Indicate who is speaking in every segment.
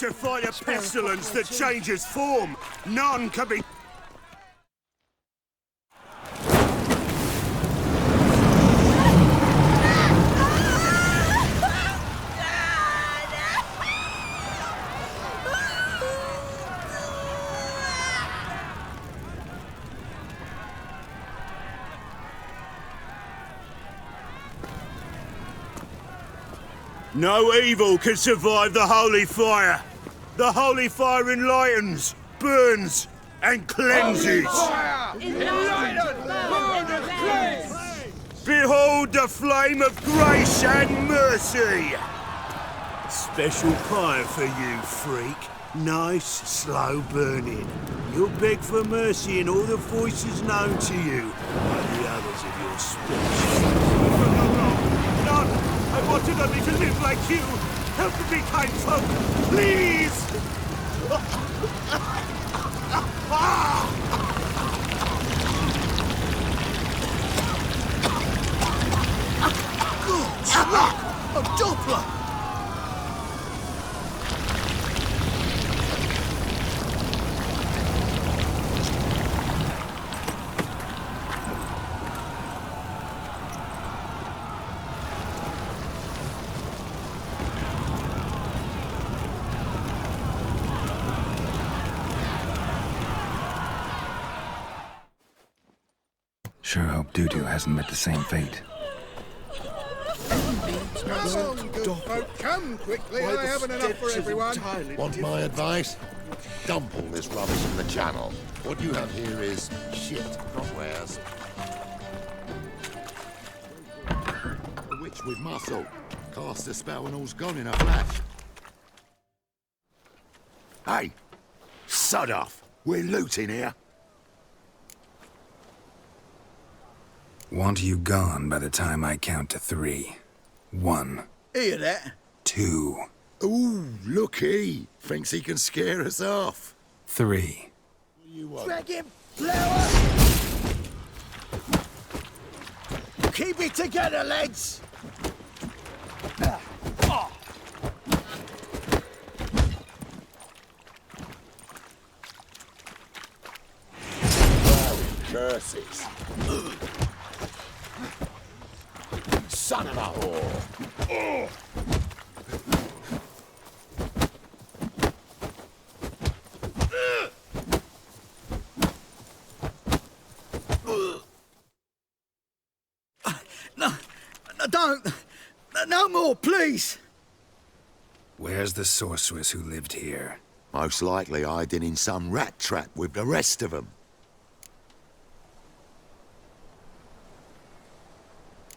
Speaker 1: to fight a pestilence that changes form. None can be... No evil can survive the holy fire. The holy fire enlightens, burns, and cleanses. Behold the flame of grace and mercy. Special pyre for you, freak. Nice, slow burning. You'll beg for mercy in all the voices known to you by the others of your species. None! I wanted only to live like you! Help me, kind folk! Please!
Speaker 2: A Doppler!
Speaker 3: Sure hope Doo-Doo hasn't met the same fate.
Speaker 4: Come quickly, I haven't enough for everyone.
Speaker 5: Want my advice? Dump all this rubbish in the channel. What you have here is shit, not wares. A witch with muscle. Cast a spell and all's gone in a flash. Hey! Sod off! We're looting here.
Speaker 3: Want you gone by the time I count to 3. 1.
Speaker 2: Hear that?
Speaker 3: 2.
Speaker 5: Ooh, looky! Thinks he can scare us off.
Speaker 3: 3.
Speaker 2: Dragon flower! Keep it together, lads!
Speaker 5: Curses. Son of a whore.
Speaker 2: No, don't. No more, please.
Speaker 3: Where's the sorceress who lived here?
Speaker 5: Most likely hiding in some rat trap with the rest of them.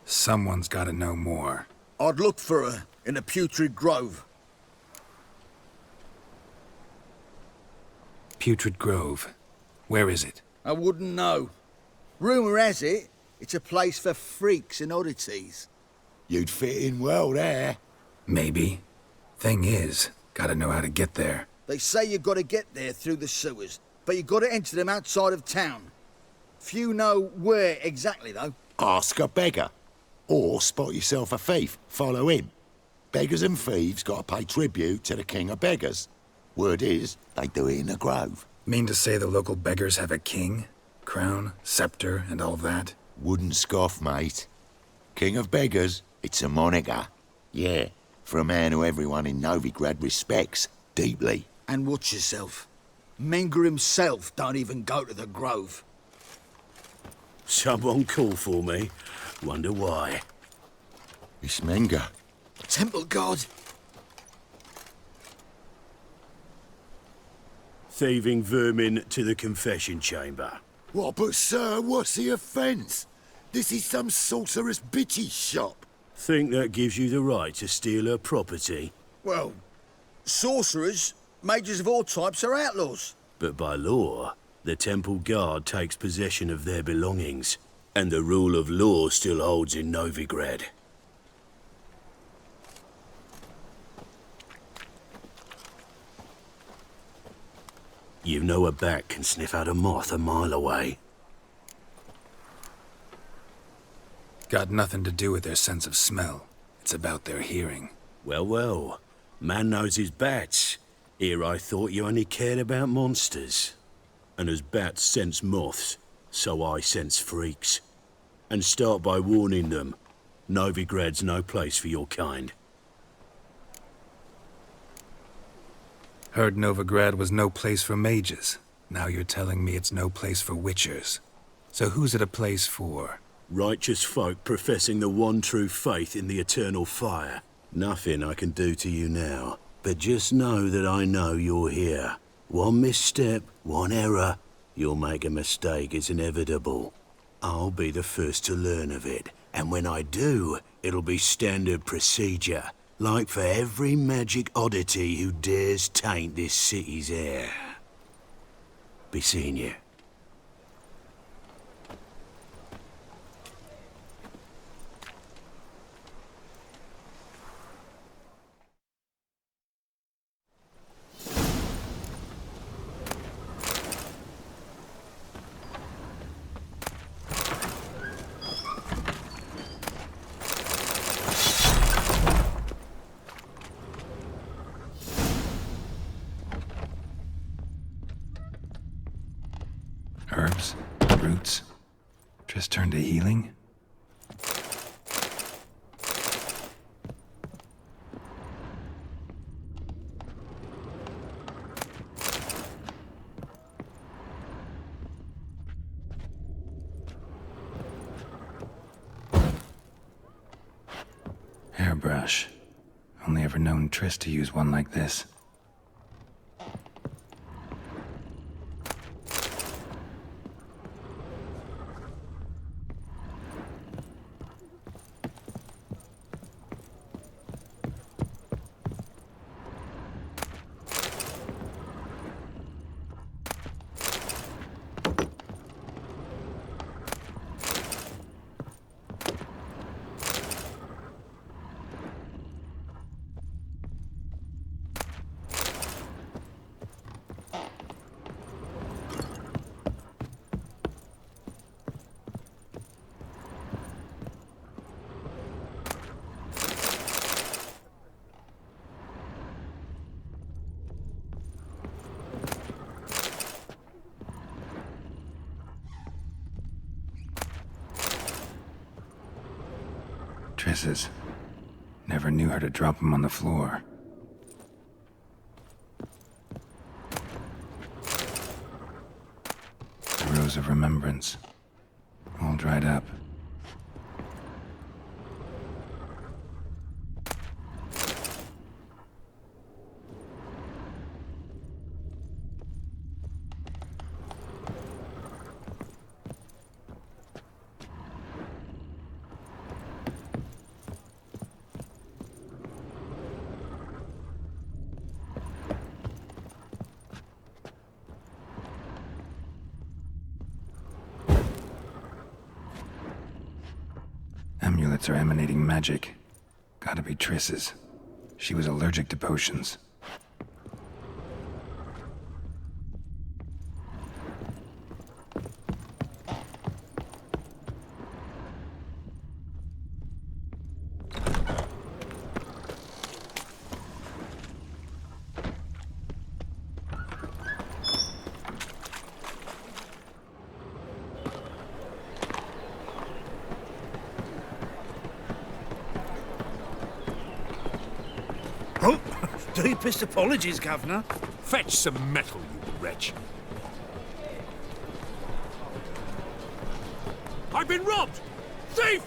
Speaker 3: Someone's gotta know more.
Speaker 2: I'd look for her in a putrid grove.
Speaker 3: Putrid Grove. Where is it?
Speaker 2: I wouldn't know. Rumour has it, it's a place for freaks and oddities.
Speaker 5: You'd fit in well there.
Speaker 3: Maybe. Thing is, gotta know how to get there.
Speaker 2: They say you gotta get there through the sewers, but you gotta enter them outside of town. Few know where exactly, though.
Speaker 5: Ask a beggar. Or spot yourself a thief, follow him. Beggars and thieves gotta pay tribute to the king of beggars. Word is, they do it in the grove.
Speaker 3: Mean to say the local beggars have a king? Crown, scepter, and all that?
Speaker 5: Wouldn't scoff, mate. King of beggars, it's a moniker. Yeah, for a man who everyone in Novigrad respects deeply.
Speaker 2: And watch yourself. Menger himself don't even go to the grove.
Speaker 1: Someone call for me. Wonder why.
Speaker 5: It's Menger.
Speaker 2: Temple God.
Speaker 1: Thieving vermin to the confession chamber.
Speaker 5: What, but sir, what's the offence? This is some sorceress bitch's shop.
Speaker 1: Think that gives you the right to steal her property?
Speaker 2: Well, sorcerers, mages of all types are outlaws.
Speaker 1: But by law, the temple guard takes possession of their belongings. And the rule of law still holds in Novigrad. You know a bat can sniff out a moth a mile away.
Speaker 3: Got nothing to do with their sense of smell. It's about their hearing.
Speaker 1: Well, well. Man knows his bats. Here I thought you only cared about monsters. And as bats sense moths, so I sense freaks. And start by warning them, Novigrad's no place for your kind.
Speaker 3: Heard Novigrad was no place for mages. Now you're telling me it's no place for witchers. So who's it a place for?
Speaker 1: Righteous folk professing the one true faith in the eternal fire. Nothing I can do to you now, but just know that I know you're here. One misstep, one error, you'll make a mistake, it's inevitable. I'll be the first to learn of it, and when I do, it'll be standard procedure, like for every magic oddity who dares taint this city's air. Be seeing you.
Speaker 3: Herbs? Roots? Just turned to healing? Hairbrush. Only ever known Triss to use one like this. Triss's. Never knew her to drop them on the floor. The Rose of Remembrance. All dried up. Amulets are emanating magic. Gotta be Triss's. She was allergic to potions.
Speaker 6: Oh, deepest apologies, Governor.
Speaker 7: Fetch some metal, you wretch. I've been robbed! Thief!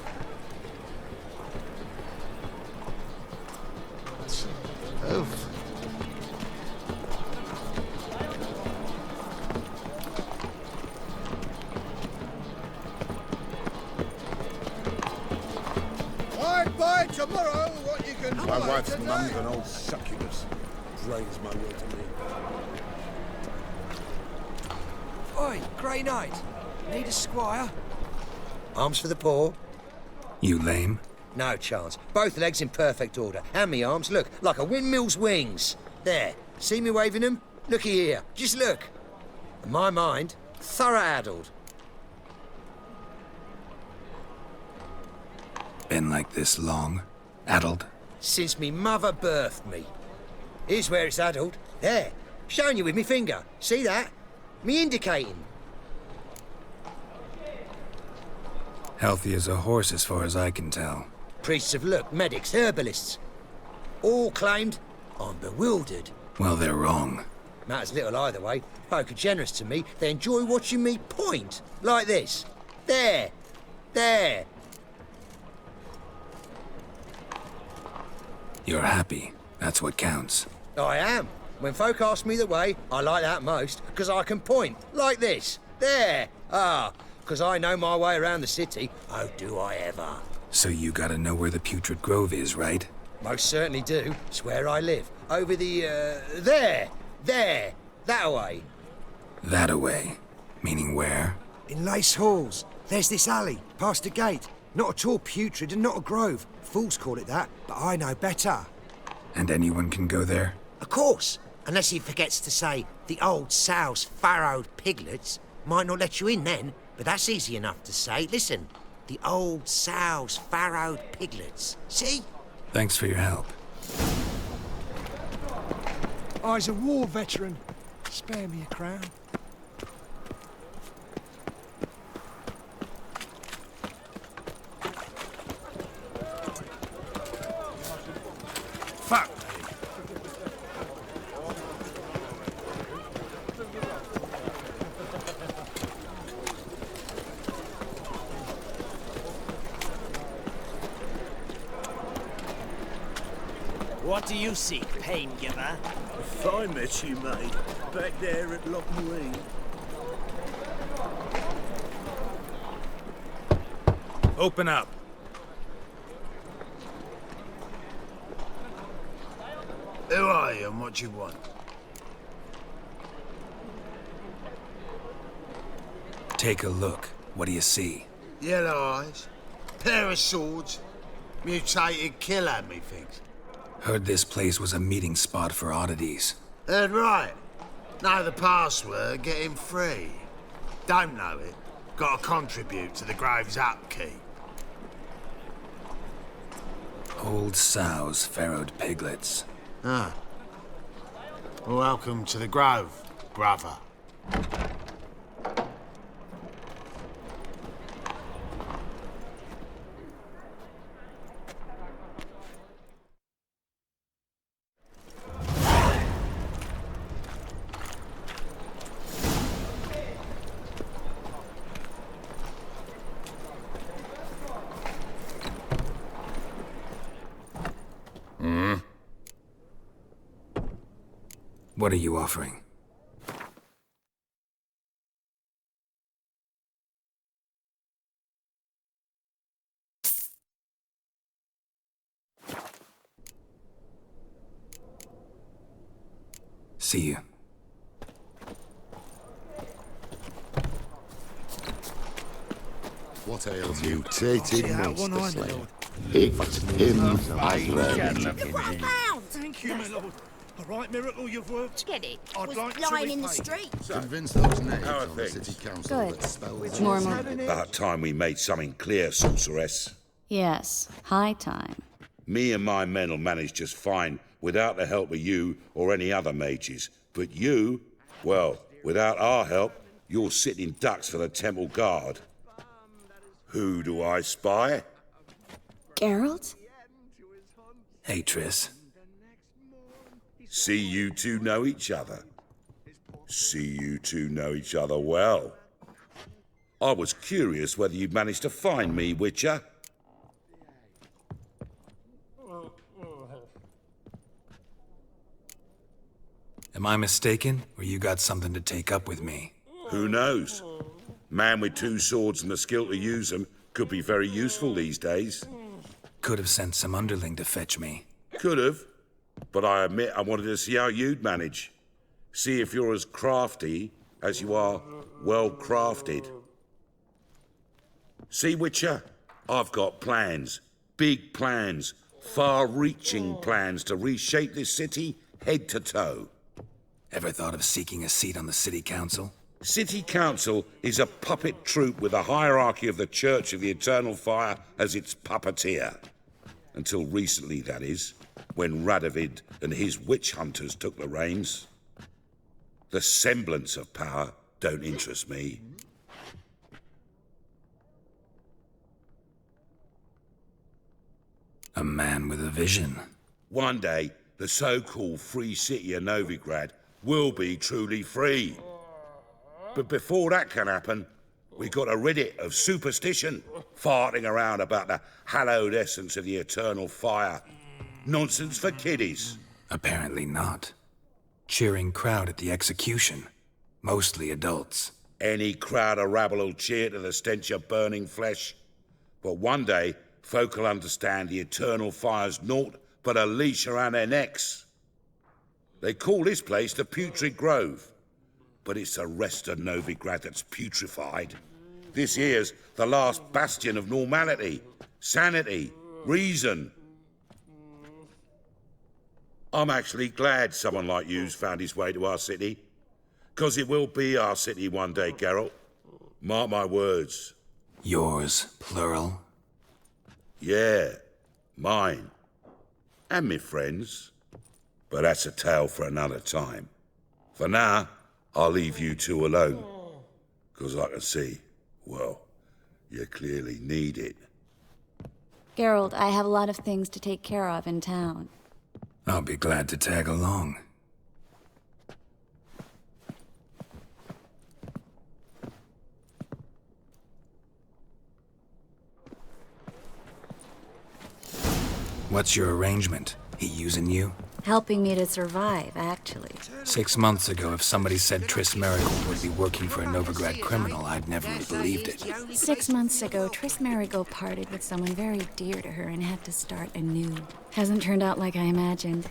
Speaker 4: I'd buy tomorrow what you can
Speaker 5: My
Speaker 4: buy
Speaker 5: wife's
Speaker 4: today.
Speaker 5: mum's an old succubus. Drains my will to me.
Speaker 8: Oi, Grey Knight. Need a squire?
Speaker 9: Arms for the poor?
Speaker 3: You lame?
Speaker 9: No chance. Both legs in perfect order. And me arms, look, like a windmill's wings. There. See me waving them? Looky here. Just look. In my mind, thorough addled.
Speaker 3: Been like this long? Addled?
Speaker 9: Since me mother birthed me. Here's where it's addled. There, showing you with me finger. See that? Me indicating.
Speaker 3: Healthy as a horse as far as I can tell.
Speaker 9: Priests of luck, medics, herbalists. All claimed I'm bewildered.
Speaker 3: Well, they're wrong.
Speaker 9: Matters little either way. Folk are generous to me. They enjoy watching me point. Like this. There. There.
Speaker 3: You're happy. That's what counts.
Speaker 9: I am. When folk ask me the way, I like that most, because I can point. Like this. There. Ah, because I know my way around the city. Oh, do I ever.
Speaker 3: So you gotta know where the Putrid Grove is, right?
Speaker 9: Most certainly do. It's where I live. Over the, there. There. That way.
Speaker 3: That away. Meaning where?
Speaker 8: In Lace Halls. There's this alley, past the gate. Not at all putrid and not a grove. Fools call it that, but I know better.
Speaker 3: And anyone can go there?
Speaker 10: Of course. Unless he forgets to say the old sow's farrowed piglets. Might not let you in then, but that's easy enough to say. Listen, the old sow's farrowed piglets. See?
Speaker 3: Thanks for your help.
Speaker 11: I's a war veteran. Spare me a crown.
Speaker 6: Fuck.
Speaker 12: What do you seek, pain giver?
Speaker 1: A fine mess you made, back there at Loch Marine.
Speaker 3: Open up.
Speaker 1: Who are you and what do you want?
Speaker 3: Take a look. What do you see?
Speaker 1: Yellow eyes, pair of swords, mutated killer, methinks.
Speaker 3: Heard this place was a meeting spot for oddities.
Speaker 1: Heard right. Know the password, get him free. Don't know it, gotta contribute to the Grove's upkeep.
Speaker 3: Old sows, farrowed piglets.
Speaker 1: Ah. Welcome to the Grove, brother.
Speaker 3: What are you offering? See you.
Speaker 5: What ails you? Mutated
Speaker 6: out one
Speaker 5: monster
Speaker 6: eye, my
Speaker 5: slayer.
Speaker 6: lord.
Speaker 5: Hit him
Speaker 6: Thank you, my lord. A right miracle you've worked.
Speaker 13: Get it?
Speaker 6: I'd
Speaker 13: Was
Speaker 6: like
Speaker 13: lying
Speaker 6: to
Speaker 13: in the
Speaker 6: repay.
Speaker 13: street.
Speaker 5: Convince those knaves
Speaker 14: How are
Speaker 5: on the
Speaker 14: things?
Speaker 5: city council
Speaker 15: Good.
Speaker 5: that spells
Speaker 15: Normal.
Speaker 14: About time we made something clear, sorceress.
Speaker 15: Yes, high time.
Speaker 14: Me and my men'll manage just fine without the help of you or any other mages. But you, well, without our help, you're sitting ducks for the temple guard. Who do I spy?
Speaker 15: Geralt?
Speaker 3: Hey, Triss.
Speaker 14: See you two know each other. See you two know each other well. I was curious whether you'd managed to find me, Witcher.
Speaker 3: Am I mistaken, or you got something to take up with me?
Speaker 14: Who knows? Man with two swords and the skill to use them could be very useful these days.
Speaker 3: Could have sent some underling to fetch me.
Speaker 14: Could have, but I admit I wanted to see how you'd manage. See if you're as crafty as you are well-crafted. See, Witcher, I've got plans. Big plans. Far-reaching plans to reshape this city head to toe.
Speaker 3: Ever thought of seeking a seat on the city council?
Speaker 14: City Council is a puppet troupe with a hierarchy of the Church of the Eternal Fire as its puppeteer. Until recently, that is, when Radovid and his witch hunters took the reins. The semblance of power don't interest me.
Speaker 3: A man with a vision.
Speaker 14: One day, the so-called free city of Novigrad will be truly free. But before that can happen, we got to rid it of superstition, farting around about the hallowed essence of the eternal fire. Nonsense for kiddies.
Speaker 3: Apparently not. Cheering crowd at the execution. Mostly adults.
Speaker 14: Any crowd of rabble will cheer to the stench of burning flesh. But one day, folk will understand the eternal fire's naught but a leash around their necks. They call this place the Putrid Grove. But it's the rest of Novigrad that's putrefied. This here's the last bastion of normality, sanity, reason. I'm actually glad someone like you's found his way to our city. 'Cause it will be our city one day, Geralt. Mark my words.
Speaker 3: Yours, plural?
Speaker 14: Yeah, mine. And me friends. But that's a tale for another time. For now, I'll leave you two alone. 'Cause I can see, well, you clearly need it.
Speaker 15: Geralt, I have a lot of things to take care of in town.
Speaker 3: I'll be glad to tag along. What's your arrangement? He using you?
Speaker 15: Helping me to survive, actually.
Speaker 3: 6 months ago, if somebody said Triss Merigold would be working for a Novigrad criminal, I'd never have believed it.
Speaker 15: 6 months ago, Triss Merigold parted with someone very dear to her and had to start anew. Hasn't turned out like I imagined.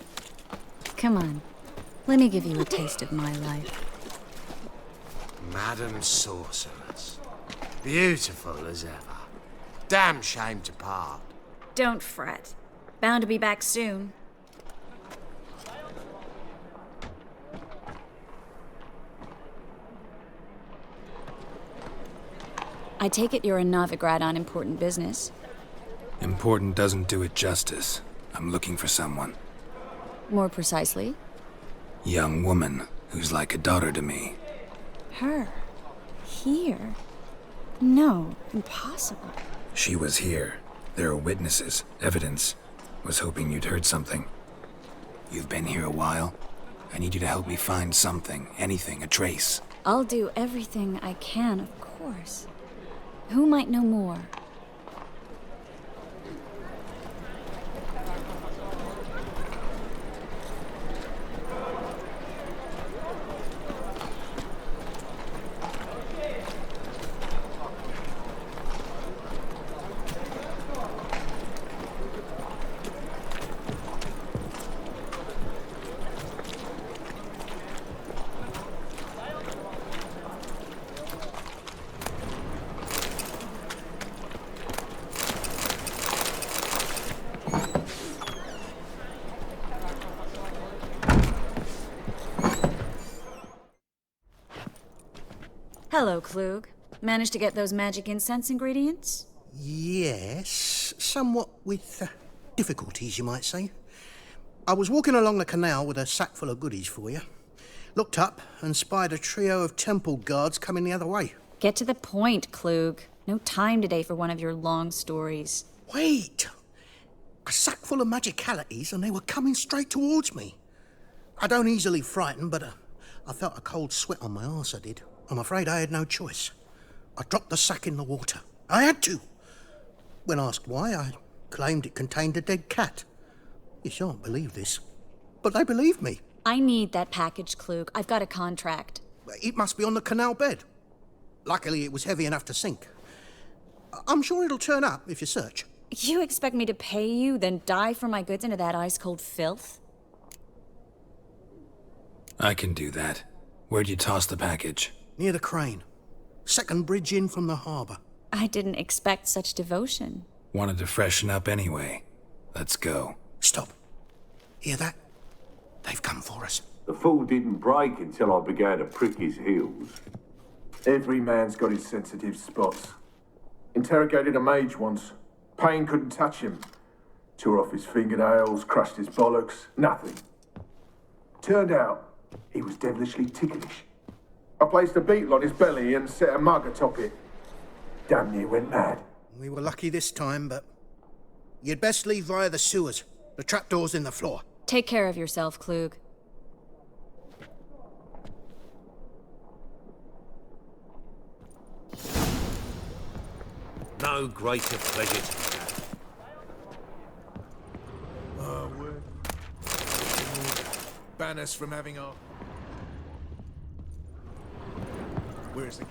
Speaker 15: Come on, let me give you a taste of my life.
Speaker 8: Madam Sorceress. Beautiful as ever. Damn shame to part.
Speaker 15: Don't fret. Bound to be back soon. I take it you're in Novigrad on important business.
Speaker 3: Important doesn't do it justice. I'm looking for someone.
Speaker 15: More precisely?
Speaker 3: Young woman who's like a daughter to me.
Speaker 15: Her? Here? No, impossible.
Speaker 3: She was here. There are witnesses, evidence. Was hoping you'd heard something. You've been here a while. I need you to help me find something, anything, a trace.
Speaker 15: I'll do everything I can, of course. Who might know more? Hello, Klug. Managed to get those magic incense ingredients?
Speaker 4: Yes, somewhat with difficulties, you might say. I was walking along the canal with a sack full of goodies for you. Looked up and spied a trio of temple guards coming the other way.
Speaker 15: Get to the point, Klug. No time today for one of your long stories.
Speaker 4: Wait! A sack full of magicalities and they were coming straight towards me. I don't easily frighten, but I felt a cold sweat on my arse, I did. I'm afraid I had no choice. I dropped the sack in the water. I had to. When asked why, I claimed it contained a dead cat. You shan't believe this, but they believed me.
Speaker 15: I need that package, Klug. I've got a contract.
Speaker 4: It must be on the canal bed. Luckily, it was heavy enough to sink. I'm sure it'll turn up if you search.
Speaker 15: You expect me to pay you, then dive for my goods into that ice-cold filth?
Speaker 3: I can do that. Where'd you toss the package?
Speaker 4: Near the crane. Second bridge in from the harbour.
Speaker 15: I didn't expect such devotion.
Speaker 3: Wanted to freshen up anyway. Let's go.
Speaker 4: Stop. Hear that? They've come for us.
Speaker 13: The fool didn't break until I began to prick his heels. Every man's got his sensitive spots. Interrogated a mage once. Pain couldn't touch him. Tore off his fingernails, crushed his bollocks, nothing. Turned out, He was devilishly ticklish. I placed a beetle on his belly and set a mug atop it. Damn near went mad.
Speaker 4: We were lucky this time, but you'd best leave via the sewers. The trapdoor's in the floor.
Speaker 15: Take care of yourself, Klug.
Speaker 7: No greater pleasure to me.
Speaker 6: Ban us from having our... Where's the...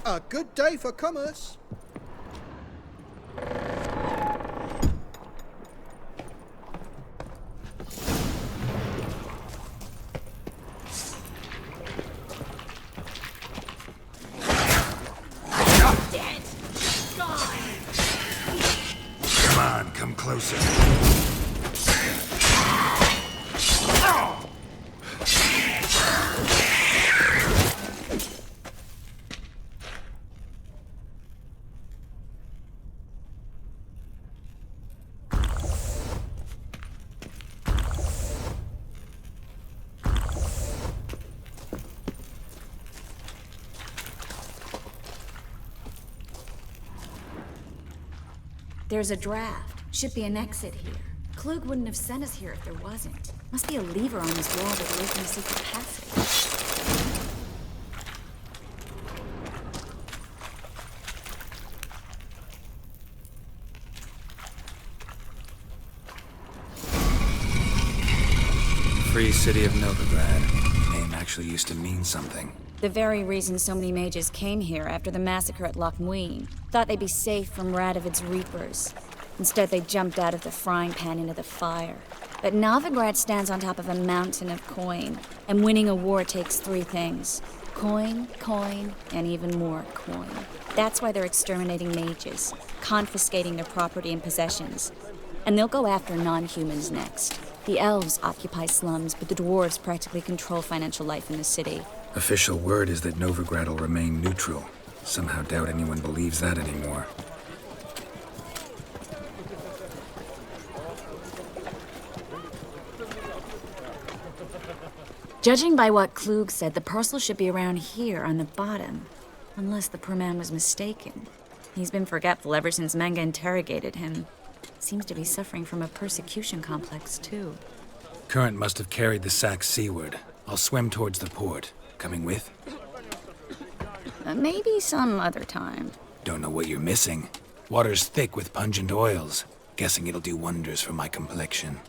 Speaker 4: A good day for commerce.
Speaker 3: Come on, come closer.
Speaker 15: There's a draft. Should be an exit here. Klug wouldn't have sent us here if there wasn't. Must be a lever on this wall that will open a secret passage.
Speaker 3: Free City of Novigrad. Name actually used to mean something.
Speaker 15: The very reason so many mages came here after the massacre at Loch Muin. Thought they'd be safe from Radovid's reapers. Instead, they jumped out of the frying pan into the fire. But Novigrad stands on top of a mountain of coin, and winning a war takes three things. Coin, coin, and even more coin. That's why they're exterminating mages, confiscating their property and possessions. And they'll go after non-humans next. The elves occupy slums, but the dwarves practically control financial life in the city.
Speaker 3: Official word is that Novigrad will remain neutral. Somehow doubt anyone believes that anymore.
Speaker 15: Judging by what Klug said, the parcel should be around here on the bottom. Unless the poor man was mistaken. He's been forgetful ever since Manga interrogated him. Seems to be suffering from a persecution complex, too.
Speaker 3: Current must have carried the sack seaward. I'll swim towards the port. Coming with?
Speaker 15: Maybe some other time.
Speaker 3: Don't know what you're missing. Water's thick with pungent oils. Guessing it'll do wonders for my complexion.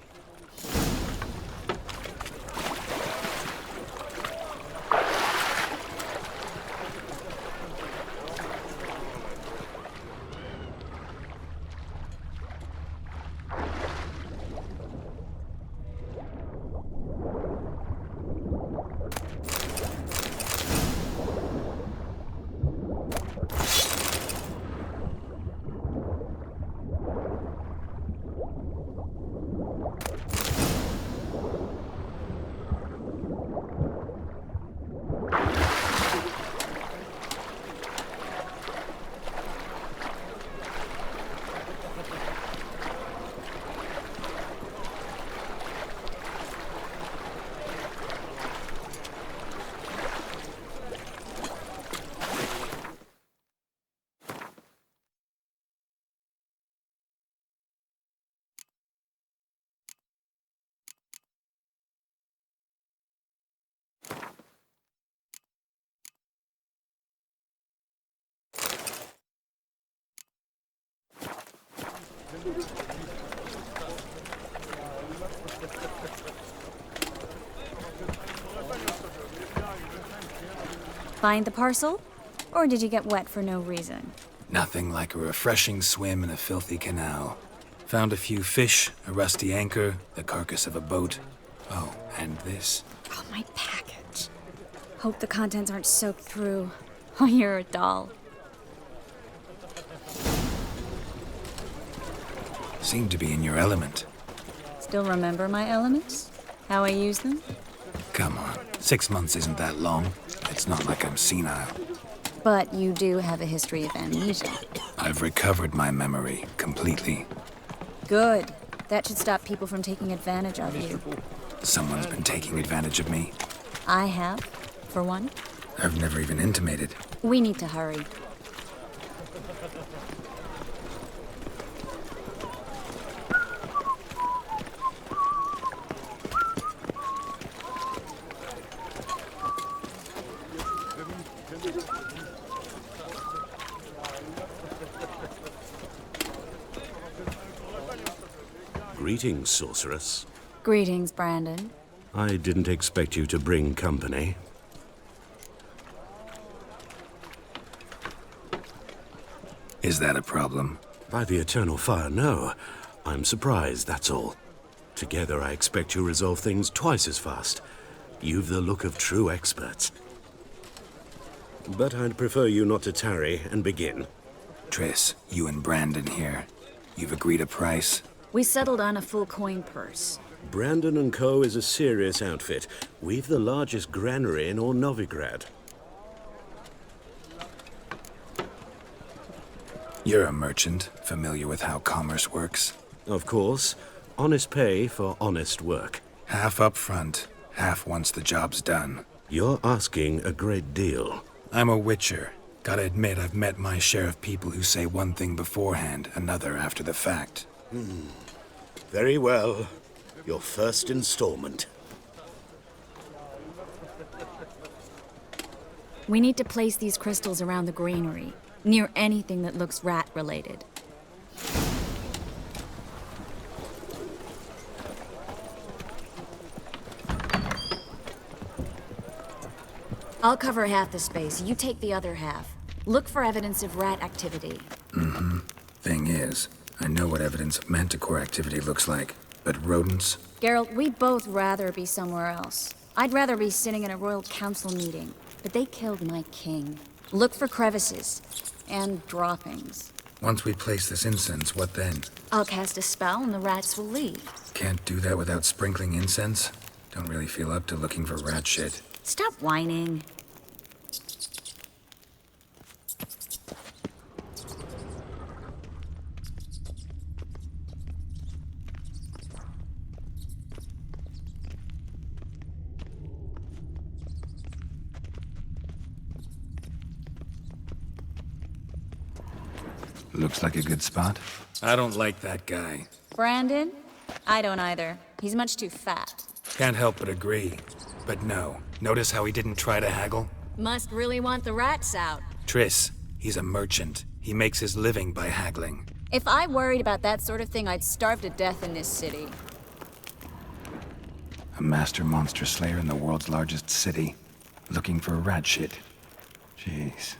Speaker 15: Find the parcel? Or did you get wet for no reason?
Speaker 3: Nothing like a refreshing swim in a filthy canal. Found a few fish, a rusty anchor, the carcass of a boat. Oh, and this.
Speaker 15: Oh, my package. Hope the contents aren't soaked through. Oh, you're a doll.
Speaker 3: Seem to be in your element.
Speaker 15: Still remember my elements? How I use them?
Speaker 3: Come on, 6 months isn't that long. It's not like I'm senile.
Speaker 15: But you do have a history of amnesia.
Speaker 3: I've recovered my memory completely.
Speaker 15: Good. That should stop people from taking advantage of you.
Speaker 3: Someone's been taking advantage of me.
Speaker 15: I have, for one.
Speaker 3: I've never even intimated.
Speaker 15: We need to hurry.
Speaker 16: Greetings, sorceress.
Speaker 15: Greetings, Brandon.
Speaker 16: I didn't expect you to bring company.
Speaker 3: Is that a problem?
Speaker 16: By the eternal fire, no. I'm surprised, that's all. Together, I expect you resolve things twice as fast. You've the look of true experts. But I'd prefer you not to tarry and begin.
Speaker 3: Triss, you and Brandon here. You've agreed a price?
Speaker 15: We settled on a full coin purse.
Speaker 16: Brandon & Co. is a serious outfit. We've the largest granary in all Novigrad.
Speaker 3: You're a merchant, familiar with how commerce works?
Speaker 16: Of course. Honest pay for honest work.
Speaker 3: Half up front, half once the job's done.
Speaker 16: You're asking a great deal.
Speaker 3: I'm a witcher. Gotta admit, I've met my share of people who say one thing beforehand, another after the fact.
Speaker 16: Very well. Your first installment.
Speaker 15: We need to place these crystals around the granary, near anything that looks rat-related. I'll cover half the space, you take the other half. Look for evidence of rat activity.
Speaker 3: Thing is, I know what evidence of manticore activity looks like, but rodents?
Speaker 15: Geralt, we'd both rather be somewhere else. I'd rather be sitting in a royal council meeting, but they killed my king. Look for crevices and droppings.
Speaker 3: Once we place this incense, what then?
Speaker 15: I'll cast a spell and the rats will leave.
Speaker 3: Can't do that without sprinkling incense? Don't really feel up to looking for rat shit.
Speaker 15: Stop whining.
Speaker 3: Looks like a good spot. I don't like that guy.
Speaker 15: Brandon? I don't either. He's much too fat.
Speaker 3: Can't help but agree. But no. Notice how he didn't try to haggle?
Speaker 15: Must really want the rats out.
Speaker 3: Triss, he's a merchant. He makes his living by haggling.
Speaker 15: If I worried about that sort of thing, I'd starve to death in this city.
Speaker 3: A master monster slayer in the world's largest city. Looking for rat shit. Jeez.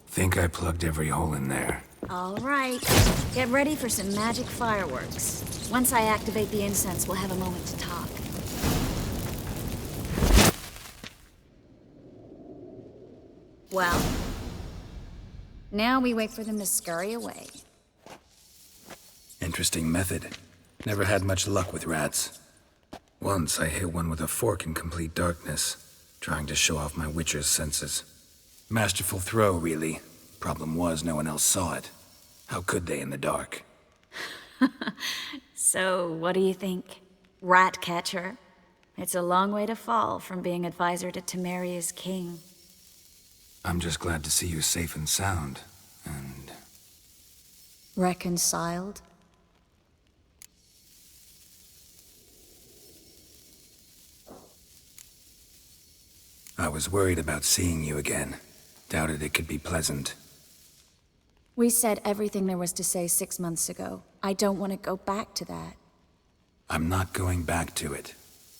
Speaker 3: Think I plugged every hole in there.
Speaker 15: All right. Get ready for some magic fireworks. Once I activate the incense, we'll have a moment to talk. Well, now we wait for them to scurry away.
Speaker 3: Interesting method. Never had much luck with rats. Once I hit one with a fork in complete darkness, trying to show off my witcher's senses. Masterful throw, really. Problem was, no one else saw it. How could they in the dark?
Speaker 15: So, what do you think? Rat catcher? It's a long way to fall from being advisor to Temeria's king.
Speaker 3: I'm just glad to see you safe and sound, and...
Speaker 15: Reconciled?
Speaker 3: I was worried about seeing you again. Doubted it could be pleasant.
Speaker 15: We said everything there was to say 6 months ago. I don't want to go back to that.
Speaker 3: I'm not going back to it.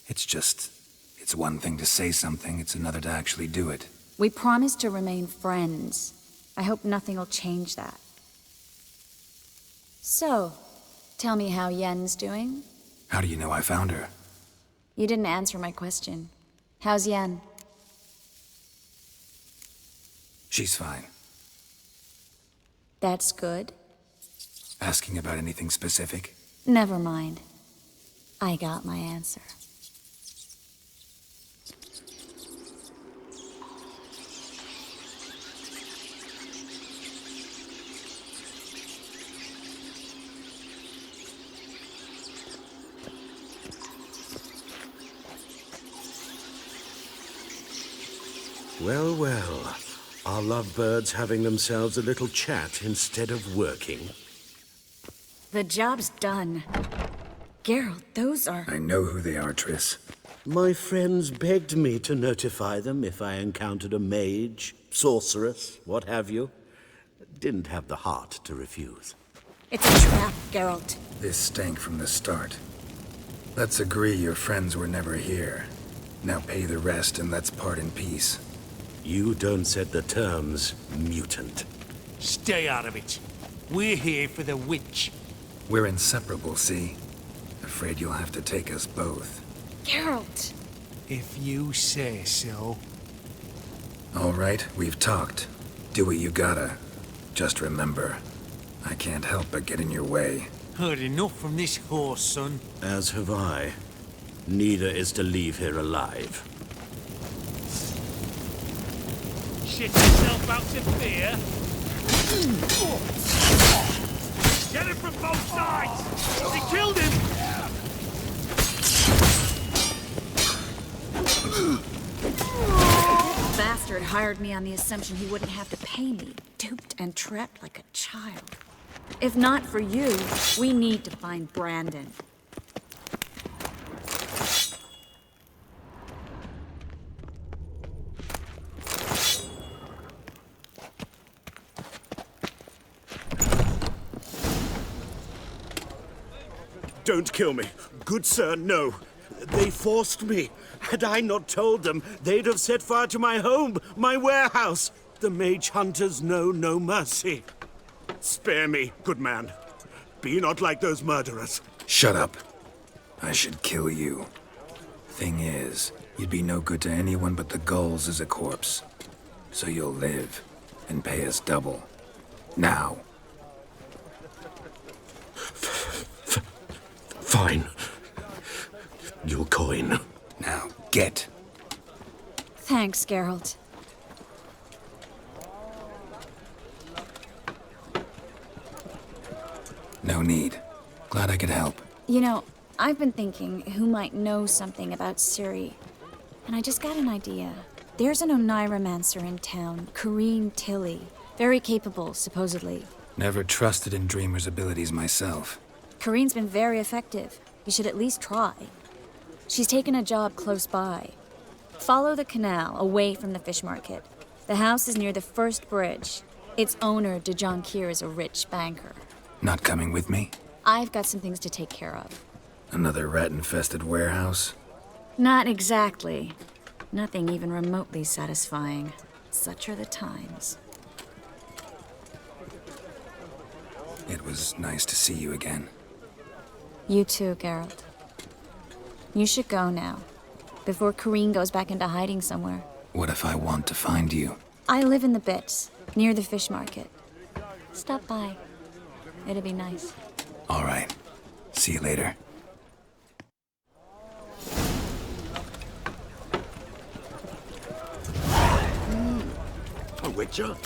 Speaker 3: It's one thing to say something, it's another to actually do it.
Speaker 15: We promised to remain friends. I hope nothing will change that. So, tell me how Yen's doing?
Speaker 3: How do you know I found her?
Speaker 15: You didn't answer my question. How's Yen?
Speaker 3: She's fine.
Speaker 15: That's good.
Speaker 3: Asking about anything specific?
Speaker 15: Never mind. I got my answer.
Speaker 16: Well, well. Are lovebirds having themselves a little chat instead of working?
Speaker 15: The job's done. Geralt, those are...
Speaker 3: I know who they are, Triss.
Speaker 16: My friends begged me to notify them if I encountered a mage, sorceress, what have you. Didn't have the heart to refuse.
Speaker 15: It's a trap, Geralt.
Speaker 3: This stank from the start. Let's agree your friends were never here. Now pay the rest and let's part in peace.
Speaker 16: You don't set the terms, mutant.
Speaker 12: Stay out of it. We're here for the witch.
Speaker 3: We're inseparable, see? Afraid you'll have to take us both.
Speaker 15: Geralt!
Speaker 12: If you say so.
Speaker 3: All right, we've talked. Do what you gotta. Just remember, I can't help but get in your way.
Speaker 12: Heard enough from this horse, son.
Speaker 16: As have I. Neither is to leave here alive.
Speaker 12: Shit yourself out to fear. Get him from both sides! They killed him!
Speaker 15: The bastard hired me on the assumption he wouldn't have to pay me. Duped and trapped like a child. If not for you, we need to find Brandon.
Speaker 1: Don't kill me. Good sir, no. They forced me. Had I not told them, they'd have set fire to my home, my warehouse. The mage hunters know no mercy. Spare me, good man. Be not like those murderers.
Speaker 3: Shut up. I should kill you. Thing is, you'd be no good to anyone but the gulls as a corpse. So you'll live, and pay us double. Now.
Speaker 16: Fine. Your coin.
Speaker 3: Now, get.
Speaker 15: Thanks, Geralt.
Speaker 3: No need. Glad I could help.
Speaker 15: You know, I've been thinking who might know something about Ciri. And I just got an idea. There's an Oneiromancer in town, Corrine Tilly. Very capable, supposedly.
Speaker 3: Never trusted in Dreamer's abilities myself.
Speaker 15: Corrine's been very effective. You should at least try. She's taken a job close by. Follow the canal, away from the fish market. The house is near the first bridge. Its owner, Dejon Kier, is a rich banker.
Speaker 3: Not coming with me?
Speaker 15: I've got some things to take care of.
Speaker 3: Another rat-infested warehouse?
Speaker 15: Not exactly. Nothing even remotely satisfying. Such are the times.
Speaker 3: It was nice to see you again.
Speaker 15: You too, Geralt. You should go now, before Corrine goes back into hiding somewhere.
Speaker 3: What if I want to find you?
Speaker 15: I live in the Bits, near the fish market. Stop by. It'll be nice.
Speaker 3: All right. See you later.
Speaker 5: A witcher?